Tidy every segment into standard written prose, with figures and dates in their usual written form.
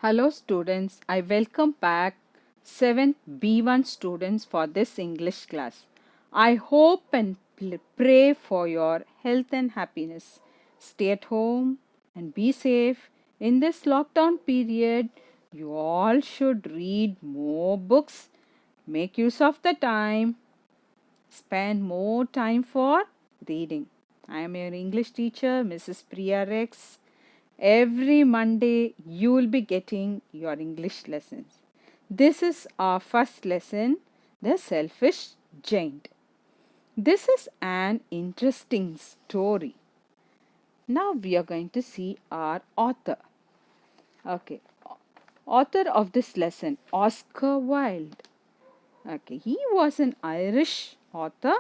Hello students, I welcome back 7th B1 students for this English class. I hope and pray for your health and happiness. Stay at home and be safe. In this lockdown period, you all should read more books, make use of the time, spend more time for reading. I am your English teacher, Mrs. Priya Rex. Every Monday, you will be getting your English lessons. This is our first lesson, The Selfish Giant. This is an interesting story. Now we are going to see our author. Okay, author of this lesson, Oscar Wilde. Okay, he was an Irish author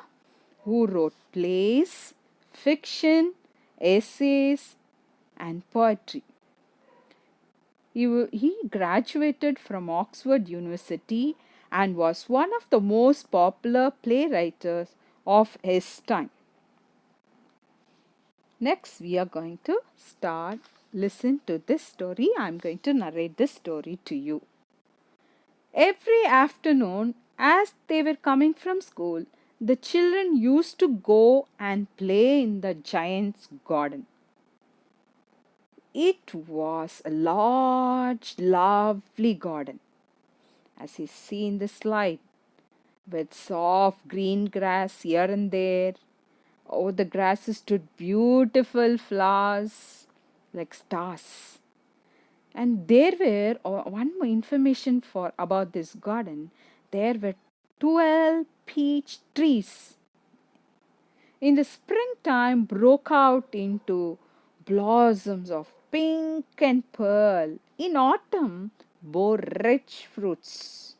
who wrote plays, fiction, essays, and poetry. He graduated from Oxford University and was one of the most popular playwrights of his time. Next, we are going to listen to this story. I am going to narrate this story to you. Every afternoon, as they were coming from school, the children used to go and play in the giant's garden. It was a large, lovely garden, as you see in the slide, with soft green grass here and there. Over the grasses stood beautiful flowers like stars. And there were one more information for about this garden. There were 12 peach trees. In the springtime broke out into blossoms of pink and pearl. In autumn bore rich fruits.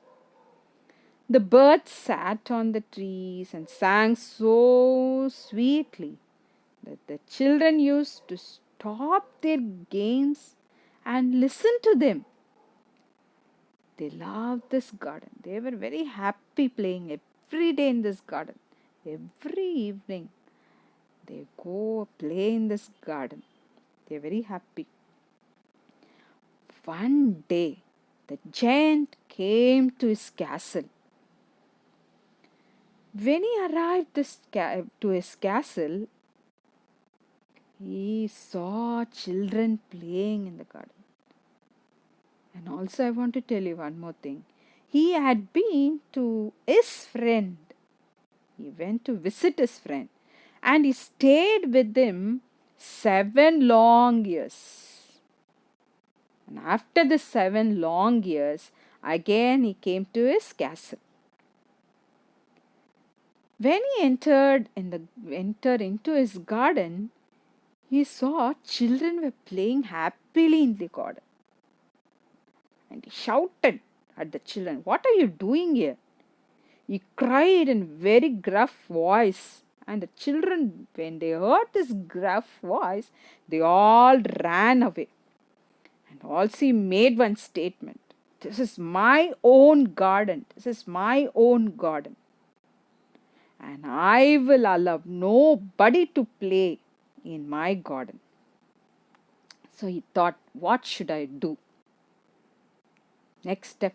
The birds sat on the trees and sang so sweetly that the children used to stop their games and listen to them. They loved this garden. They were very happy playing every day in this garden. Every evening they go play in this garden. They're very happy. One day the giant came to his castle. When he arrived to his castle, he saw children playing in the garden. And also, I want to tell you one more thing. He had been to his friend. He went to visit his friend and he stayed with him 7 long years. And after the 7 long years, again he came to his castle. When he entered into his garden, he saw children were playing happily in the garden. And he shouted at the children, "What are you doing here?" He cried in very gruff voice. And the children, when they heard this gruff voice, they all ran away. And also he made one statement. "This is my own garden. This is my own garden. And I will allow nobody to play in my garden." So he thought, what should I do? Next step,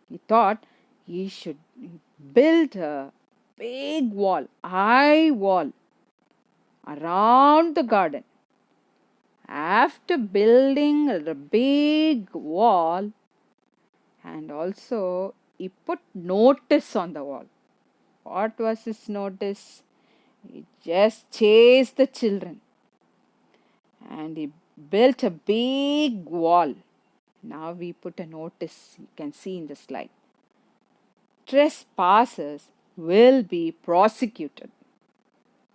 he thought he should build a big wall, high wall around the garden. After building a big wall, and also he put notice on the wall. What was his notice? He just chased the children and he built a big wall. Now we put a notice, you can see in the slide. Trespassers will be prosecuted.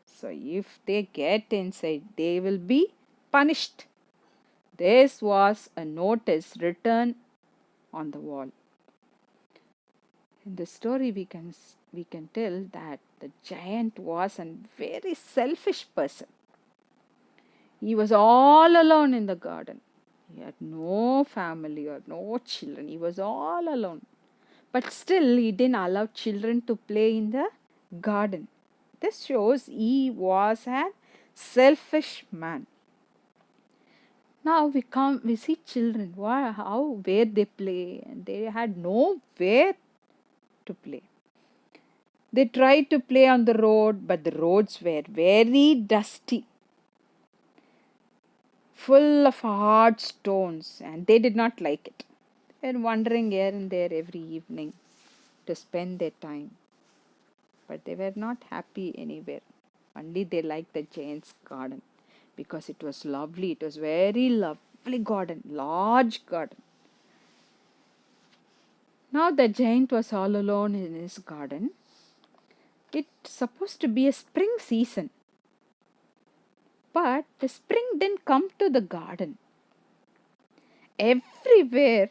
So if they get inside, they will be punished. This was a notice written on the wall. In the story we can tell that the giant was a very selfish person. He was all alone in the garden. He had no family or no children. He was all alone. But still he didn't allow children to play in the garden. This shows he was a selfish man. Now we see children, where they play, and they had nowhere to play. They tried to play on the road, but the roads were very dusty, full of hard stones, and they did not like it. They were wandering here and there every evening to spend their time, but they were not happy anywhere. Only they liked the giant's garden because it was lovely. It was very lovely garden, large garden. Now the giant was all alone in his garden. It's supposed to be a spring season, but the spring didn't come to the garden. Everywhere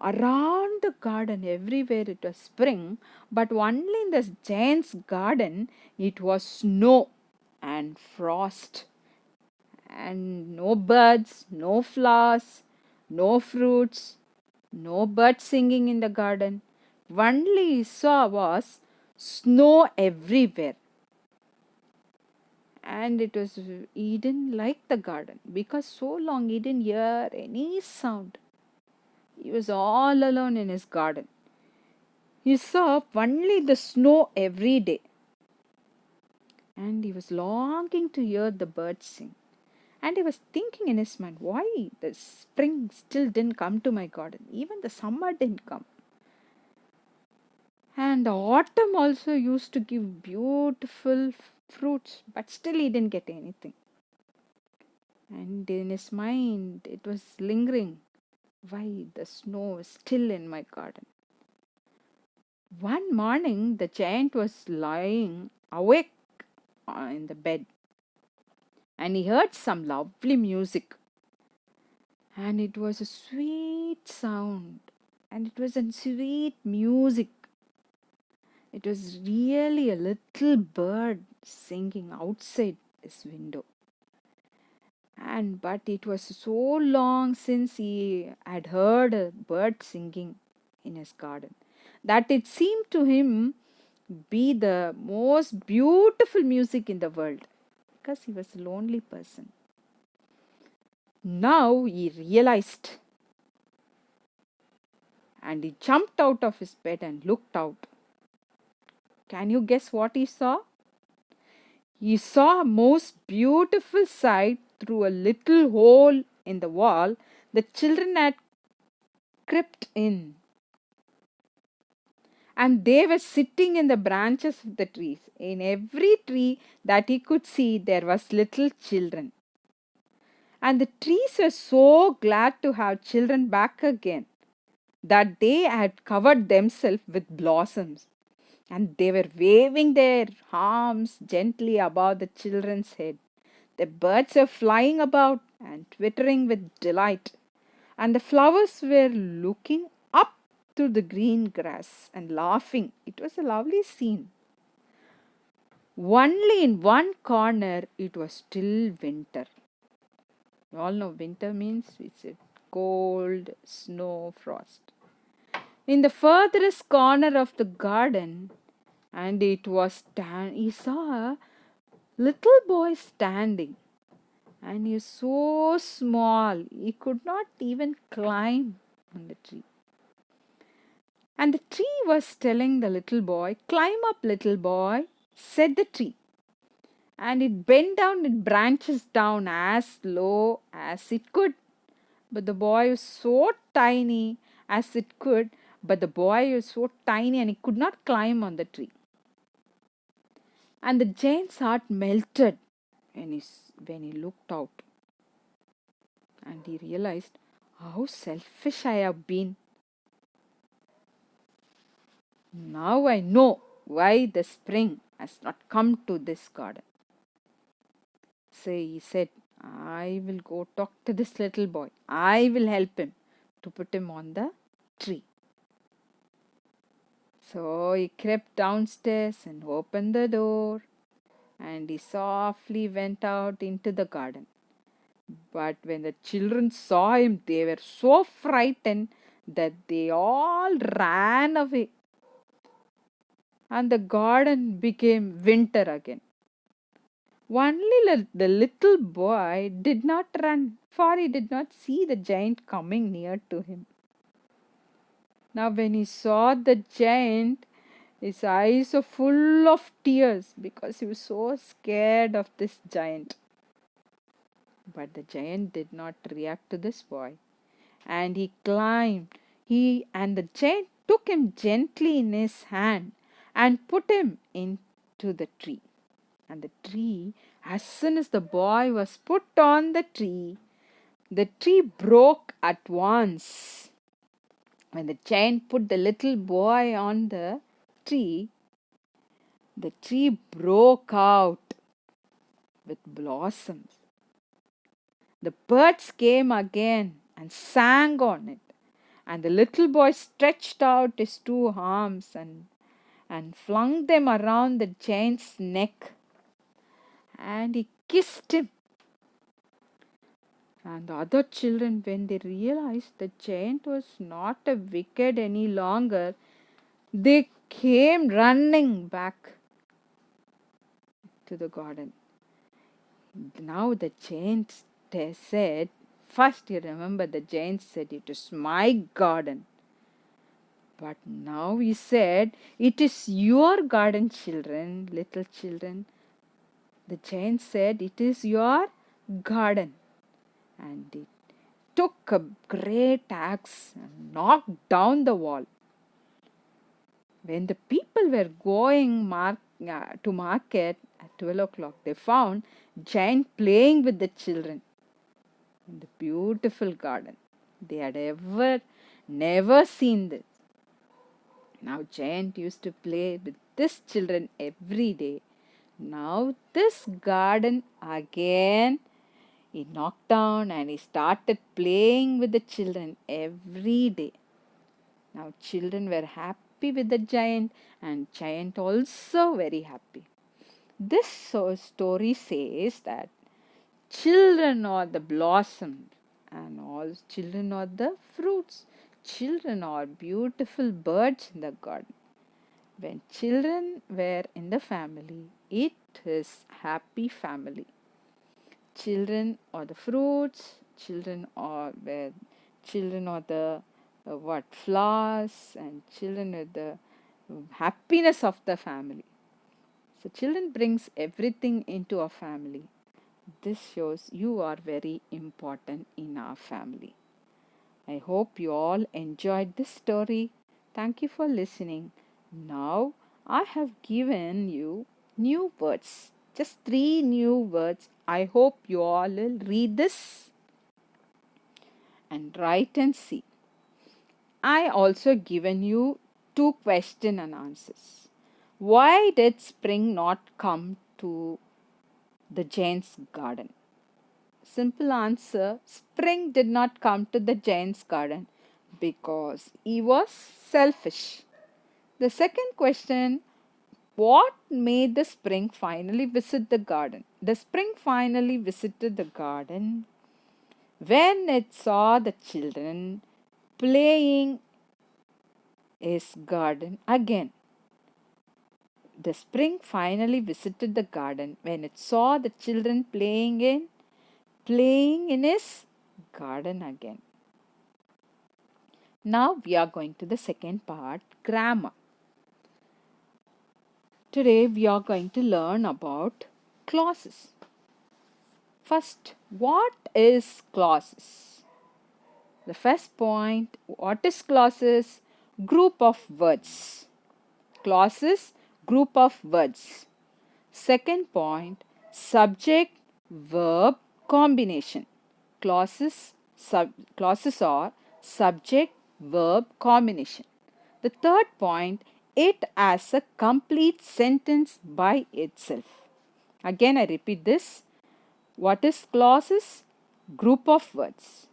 around the garden, everywhere it was spring, but only in the giant's garden it was snow and frost, and no birds, no flowers, no fruits, no birds singing in the garden. Only he saw was snow everywhere. And it was, he didn't like the garden because so long he didn't hear any sound. He was all alone in his garden. He saw only the snow every day, and he was longing to hear the birds sing. And he was thinking in his mind, why the spring still didn't come to my garden? Even the summer didn't come. And the autumn also used to give beautiful fruits, but still he didn't get anything. And in his mind, it was lingering, why the snow is still in my garden. One morning, the giant was lying awake in the bed, and he heard some lovely music, and it was a sweet sound, and it was a sweet music. It was really a little bird singing outside his window. And but it was so long since he had heard a bird singing in his garden that it seemed to him be the most beautiful music in the world, because he was a lonely person. Now he realized, and he jumped out of his bed and looked out. Can you guess what he saw? He saw a most beautiful sight. Through a little hole in the wall the children had crept in, and they were sitting in the branches of the trees. In every tree that he could see there was little children, and the trees were so glad to have children back again that they had covered themselves with blossoms, and they were waving their arms gently above the children's head. The birds were flying about and twittering with delight, and the flowers were looking up through the green grass and laughing. It was a lovely scene. Only in one corner it was still winter. You all know winter means it's a cold, snow, frost. In the furthest corner of the garden, and it was he saw a little boy standing, and he was so small he could not even climb on the tree. And the tree was telling the little boy, climb up, little boy, said the tree. And it bent down its branches down as low as it could. But the boy was so tiny as it could, but the boy was so tiny and he could not climb on the tree. And the giant's heart melted when he looked out, and he realized how selfish I have been. Now I know why the spring has not come to this garden. So he said, I will go talk to this little boy. I will help him to put him on the tree. So he crept downstairs and opened the door, and he softly went out into the garden. But when the children saw him, they were so frightened that they all ran away, and the garden became winter again. Only the little boy did not run for he did not see the giant coming near to him. Now, when he saw the giant, his eyes were full of tears because he was so scared of this giant. But the giant did not react to this boy, and he climbed. He and the giant took him gently in his hand and put him into the tree. And the tree, as soon as the boy was put on the tree broke at once. When the giant put the little boy on the tree broke out with blossoms. The birds came again and sang on it, and the little boy stretched out his two arms and flung them around the giant's neck, and he kissed him. And the other children, when they realized the giant was not a wicked any longer, they came running back to the garden. Now the giant said, first you remember the giant said, "It is my garden." But now he said, "It is your garden, children, little children." The giant said, "It is your garden." And he took a great axe and knocked down the wall. When the people were going to market at 12 o'clock, they found giant playing with the children in the beautiful garden. They had never seen this. Now giant used to play with this children every day. Now this garden again he knocked down and he started playing with the children every day. Now children were happy with the giant and giant also very happy. This story says that children are the blossoms and all children are the fruits. Children are beautiful birds in the garden. When children were in the family, it is happy family. Children are the fruits. Children are the flowers, and children are the happiness of the family. So children brings everything into a family. This shows you are very important in our family. I hope you all enjoyed this story. Thank you for listening. Now I have given you new words, just 3 new words. I hope you all will read this and write and see. I also given you 2 question and answers. Why did spring not come to the giant's garden? Simple answer, spring did not come to the giant's garden because he was selfish. The second question, what made the spring finally visit the garden? The spring finally visited the garden when it saw the children playing his garden again. The spring finally visited the garden when it saw the children playing in his garden again. Now we are going to the second part, grammar. Today we are going to learn about clauses. First, what is clauses? The first point, what is clauses? Group of words. Clauses, group of words. Second point, subject verb combination. Clauses are subject verb combination. The third point, it as a complete sentence by itself. Again I repeat this. What is clauses? Group of words.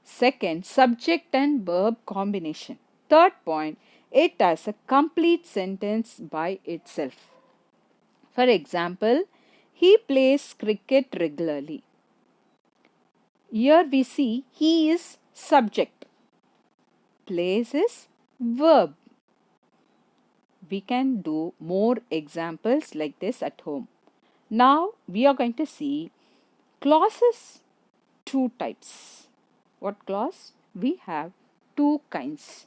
Second, subject and verb combination. Third point, it as a complete sentence by itself. For example, he plays cricket regularly. Here we see he is subject. Plays is verb. We can do more examples like this at home. Now we are going to see clauses two types. What clause? We have two kinds.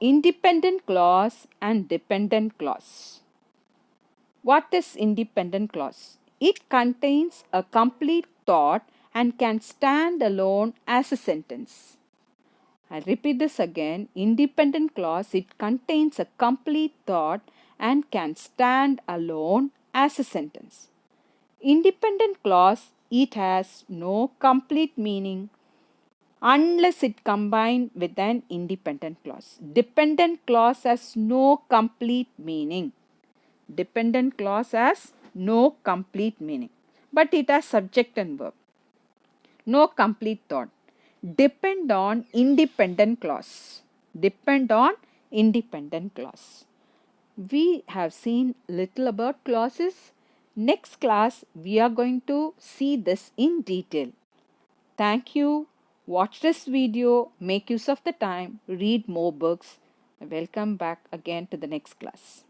Independent clause and dependent clause. What is independent clause? It contains a complete thought and can stand alone as a sentence. I'll repeat this again. Independent clause, it contains a complete thought and can stand alone as a sentence. Independent clause, it has no complete meaning unless it combined with an independent clause. Dependent clause has no complete meaning. Dependent clause has no complete meaning, but it has subject and verb. No complete thought. Depend on independent clause. Depend on independent clause. We have seen little about clauses. Next class we are going to see this in detail. Thank you. Watch this video, make use of the time, read more books. Welcome back again to the next class.